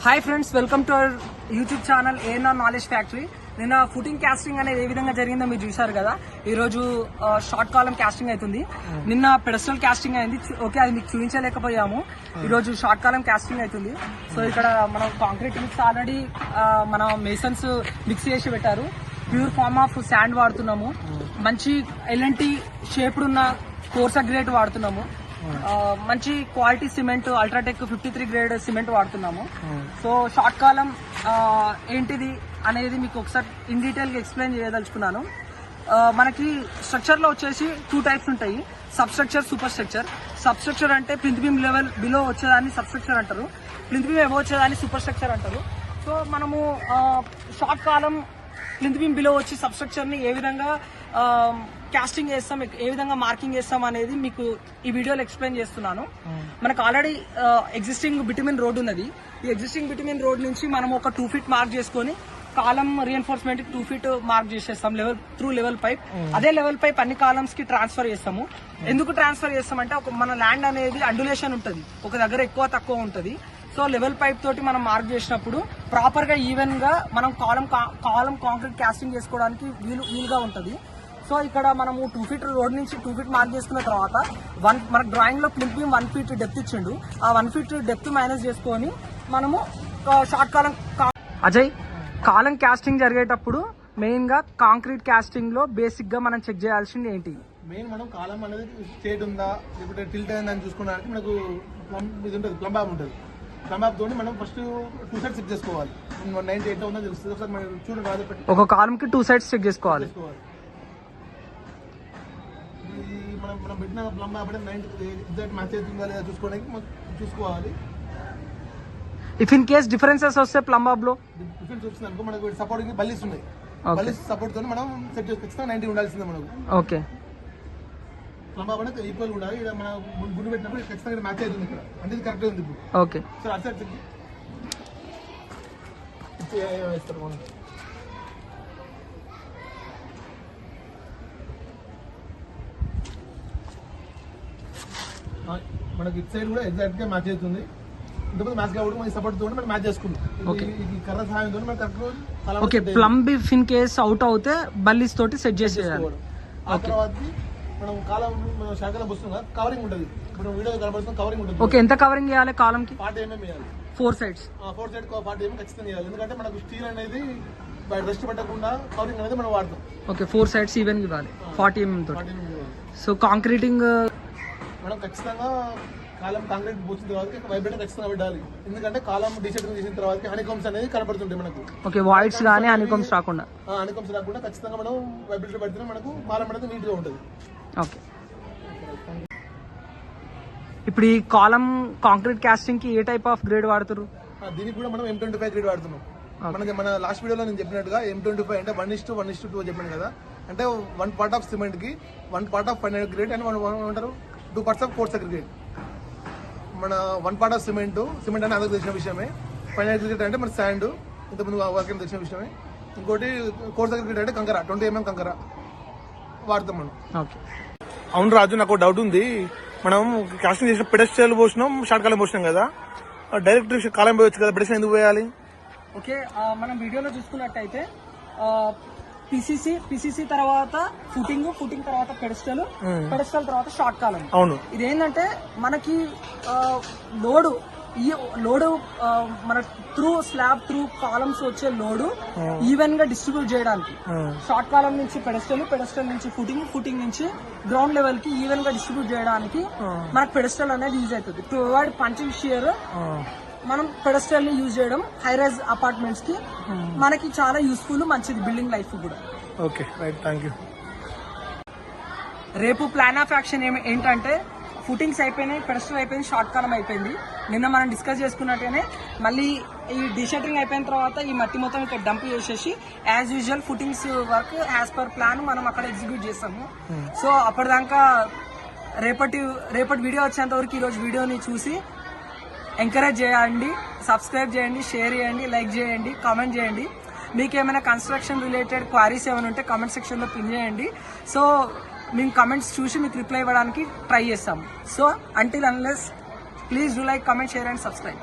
Hi friends, welcome to our YouTube channel ANR knowledge factory. నిన్న footing casting అనేది ఏ విధంగా జరిగిందో మీరు చూసారు కదా. ఈ రోజు షార్ట్ కాలం కాస్టింగ్ అవుతుంది. నిన్న పెడస్టల్ కాస్టింగ్ అయింది. ఓకే, అది మీకు చూపించలేకపోయాము. ఈ రోజు షార్ట్ కాలం కాస్టింగ్ అవుతుంది. సో ఇక్కడ మనం కాంక్రీట్ మిక్స్ ఆల్రెడీ మన మేసన్స్ మిక్స్ చేసి పెట్టారు. ప్యూర్ ఫార్మ్ ఆఫ్ శాండ్ వాడుతున్నాము. మంచి ఎల్ఎన్టీ షేప్డ్ ఉన్న కోర్సా గ్రేడ్ వాడుతున్నాము. మంచి quality cement UltraTech 53 grade cement వాడుతున్నాము. సో షార్ట్ కాలం ఏంటిది అనేది మీకు ఒకసారి ఇన్ డీటెయిల్ గా ఎక్స్ప్లెయిన్ చేయదలుచుకున్నాను. మనకి స్ట్రక్చర్ లో వచ్చేసి 2 టైప్స్ ఉంటాయి, sub structure, super structure. Sub structure అంటే ప్లింత్ బీమ్ లెవెల్ బిలో వచ్చేదాన్ని సబ్ స్ట్రక్చర్ అంటారు, ప్లింత్ బీమ్ ఎబో వచ్చేదాన్ని సూపర్ స్ట్రక్చర్ అంటారు. సో మనము షార్ట్ కాలం ప్లింత్ బీమ్ బిలో వచ్చి సబ్ స్ట్రక్చర్ ని ఏ విధంగా కాస్టింగ్ చేస్తాం, ఏ విధంగా మార్కింగ్ చేస్తాం అనేది మీకు ఈ వీడియోలో ఎక్స్ప్లెయిన్ చేస్తున్నాను. మనకు ఆల్రెడీ ఎగ్జిస్టింగ్ బిటుమిన్ రోడ్ ఉన్నది. ఈ ఎగ్జిస్టింగ్ బిటుమిన్ రోడ్ నుంచి మనం ఒక 2 ఫీట్ మార్క్ చేసుకొని కాలం రీఎన్ఫోర్స్మెంట్ 2 ఫీట్ మార్క్ చేసేస్తాం లెవెల్ పైప్. అదే లెవెల్ పైప్ అన్ని కాలమ్స్ కి ట్రాన్స్ఫర్ చేస్తాము. ఎందుకు ట్రాన్స్ఫర్ చేస్తామంటే మన ల్యాండ్ అనేది అండులేషన్ ఉంటుంది, ఒక దగ్గర ఎక్కువ తక్కువ ఉంటుంది. సో లెవెల్ పైప్ తోటి మనం మార్క్ చేసినప్పుడు ప్రాపర్ గా ఈవెన్ గా మనం కాలం కాంక్రీట్ కాస్టింగ్ చేసుకోవడానికి వీలుగా ఉంటుంది. సో ఇక్కడ మనము 2 ఫీట్ రోడ్ నుంచి 2 ఫీట్ మార్క్ చేసుకున్న తర్వాత మన డ్రాయింగ్ లో ప్లింత్ బీమ్ 1 ఫీట్ డెప్త్ ఇచ్చిండు. ఆ 1 ఫీట్ డెప్త్ మైనస్ చేసుకొని మనము షార్ట్ కాలం కాస్టింగ్ జరిగేటప్పుడు మెయిన్ గా కాంక్రీట్ కాస్టింగ్ లో బేసిక్ గా మనం చెక్ చేయాల్సింది ఏంటి? మెయిన్ మనం కాలం అనేది స్ట్రేట్ ఉందా లేకపోతే టిల్ట్ అయిందని చూసుకోవడానికి మనకు ఇది ఉంటుంది, ప్లంబాబ్ ఉంటుంది. ప్లంబాబ్ తోటి మనం ఫస్ట్ 2 సైడ్స్ చెక్ చేసుకోవాలి. 98 ఉందో తెలుస్తుంది. ఒకసారి మనం చూడండి, ఒక కాలం కి 2 సైడ్స్ చెక్ చేసుకోవాలి. మనం పెట్టిన ప్లంబాబ్ అంటే 90 ఎగ్జాక్ట్ మ్యాచ్ అవుతుందా లేదా చూసుకోవాలి. ఇఫ్ ఇన్ కేస్ డిఫరెన్సెస్ వస్తే ప్లంబాబ్ లో డిఫరెన్స్ వచ్చింది అనుకో, మనకు సపోర్ట్ బల్లీస్ ఉన్నాయి. బల్లీస్ సపోర్ట్ తో మనం సెట్ చేసి ఖచ్చితంగా 90 ఉండాల్సిందే మనకు. ఓకే, ప్లంబాబ్ అనేది ఈక్వల్ ఉండాలి. ఇక్కడ మనం గుండు పెట్టినప్పుడు ఖచ్చితంగా మ్యాచ్ అవుతుంది. ఇక్కడ అంటే ఇది కరెక్ట్ ఉంది ఇప్పుడు. ఓకే సార్ అటు సైడ్ వేస్తారు మనం. మనకి ఇటు సైడ్ కూడా ఎగ్జాక్ట్ గా మ్యాచ్ అవుతుంది. ఇంతకుముందు మ్యాచ్ కాబట్టి మనకి సపోర్ట్ తోటి మనం మ్యాచ్ చేసుకున్నాం. ఈ కర్ర సహాయంతో మనం correct. Okay, plumb in case out అవుతే బల్లీస్ తోటి సెట్ చేసేయాలి. ఆ తర్వాత మనం కాలం మనం శాఖలో వస్తుంది కదా, కవరింగ్ ఉంటుంది. మనం వీడియో కనబడుతుంది, కవరింగ్ ఉంటుంది. ఓకే, ఎంత కవరింగ్ చేయాలి కాలం కి? 40 mm వేయాలి. 4 సైడ్స్ 4 సైడ్ 40 mm ఖచ్చితంగా వేయాలి. ఎందుకంటే మనకు స్టీల్ అనేది రెస్ట్ పెట్టకుండా కవరింగ్ అనేది మనం వాడతాం. ఓకే, 4 సైడ్స్ ఈవెన్ ఇవ్వాలి 40 mm తోటి. సో కాంక్రీటింగ్ మనం ఖచ్చితంగా కాలం కాంక్రీట్ పోసిన తర్వాత వైబ్రేటర్ ఖచ్చితంగా పెట్టాలి. ఎందుకంటే కాలం డీసెట్టింగ్ చేసిన తర్వాత హనీకమ్స్ అనేది కనపడుతుంటాయి మనకు. ఓకే, వాయిడ్స్ కానీ హనీకమ్స్ రాకుండా ఖచ్చితంగా మనం వైబ్రేటర్ పెడితే మనకు కాలం అనేది నీట్ గా ఉంటుంది. ఓకే, ఇప్పుడు ఈ కాలం కాంక్రీట్ కాస్టింగ్ కి ఏ టైప్ ఆఫ్ గ్రేడ్ వాడుతారు? దీనికి కూడా మనం M25 గ్రేడ్ వాడుతున్నాం. మనకి మన లాస్ట్ వీడియోలో నేను చెప్పినట్టుగా M25 అంటే 1:1:2 చెప్పాను కదా. అంటే 1 part ఆఫ్ సిమెంట్ కి 1 part ఆఫ్ ఫైనల్ గ్రేడ్ అని మనం అంటారు, 2 parts ఆఫ్ కోర్స్ గ్రేడ్. మన 1 part ఆఫ్ సిమెంట్ అంటే అందరికి తెలిసిన విషయమే. ఫైనల్ గ్రేడ్ అంటే మన శాండ్, ఇంతకుముందు వర్క్ తెలిసిన విషయమే. ఇంకోటి కోర్స్ గ్రేడ్ అంటే కంకర, 20 mm కంకర వాడతాం మనం. అవును రాజు, నాకు డౌట్ ఉంది. మనం కాస్టింగ్ చేసిన పెడస్టల్ పోసినాం, షార్ట్ కాలం పోసినాం కదా, డైరెక్ట్ కాలం పోయొచ్చు కదా, పెడస్టల్ ఎందుకు పోయాలి? ఓకే, మనం వీడియోలో చూసుకున్నట్టయితే పిసిసి తర్వాత ఫుటింగ్ తర్వాత పెడస్టల్ తర్వాత షార్ట్ కాలం. అవును, ఇదేంటంటే మనకి లోడు మన స్లాబ్ కాలమ్స్ వచ్చే లోడు ఈవెన్ గా డిస్ట్రిబ్యూట్ చేయడానికి షార్ట్ కాలం నుంచి పెడస్టల్ నుంచి ఫుటింగ్ నుంచి గ్రౌండ్ లెవెల్ కి ఈవెన్ గా డిస్ట్రిబ్యూట్ చేయడానికి మనకు పెడస్టల్ అనేది యూజ్ అవుతుంది. టు అవాయిడ్ పంచింగ్ షియర్ మనం పెడస్టల్ ని యూజ్ చేయడం హై రైజ్ అపార్ట్మెంట్స్ కి మనకి చాలా యూస్ఫుల్, మంచిది బిల్డింగ్ లైఫ్ కూడా. Okay right, thank you. రేపు ప్లాన్ ఆఫ్ యాక్షన్ ఏంటంటే ఫుటింగ్స్ అయిపోయినాయి, పెడస్టల్ అయిపోయింది, షార్ట్ కాలం అయిపోయింది. నిన్న మనం డిస్కస్ చేసుకున్నట్టుగానే మళ్ళీ ఈ డిషటరింగ్ అయిపోయిన తర్వాత ఈ మట్టి మొత్తం ఇక్కడ డంప్ చేసేసి as usual footings work as per plan మనం అక్కడ ఎగ్జిక్యూట్ చేస్తాము. సో అప్పటిదాకా రేపటి వీడియో వచ్చేంత వరకు ఈరోజు వీడియోని చూసి ఎంకరేజ్ చేయండి, సబ్స్క్రైబ్ చేయండి, షేర్ చేయండి, లైక్ చేయండి, కామెంట్ చేయండి. మీకు ఏమైనా కన్స్ట్రక్షన్ రిలేటెడ్ క్వారీస్ ఏమైనా ఉంటే కామెంట్ సెక్షన్లో పిన్ చేయండి. సో మేము కమెంట్స్ చూసి మీకు రిప్లై ఇవ్వడానికి ట్రై చేస్తాము. So until unless please do like, comment, share and subscribe.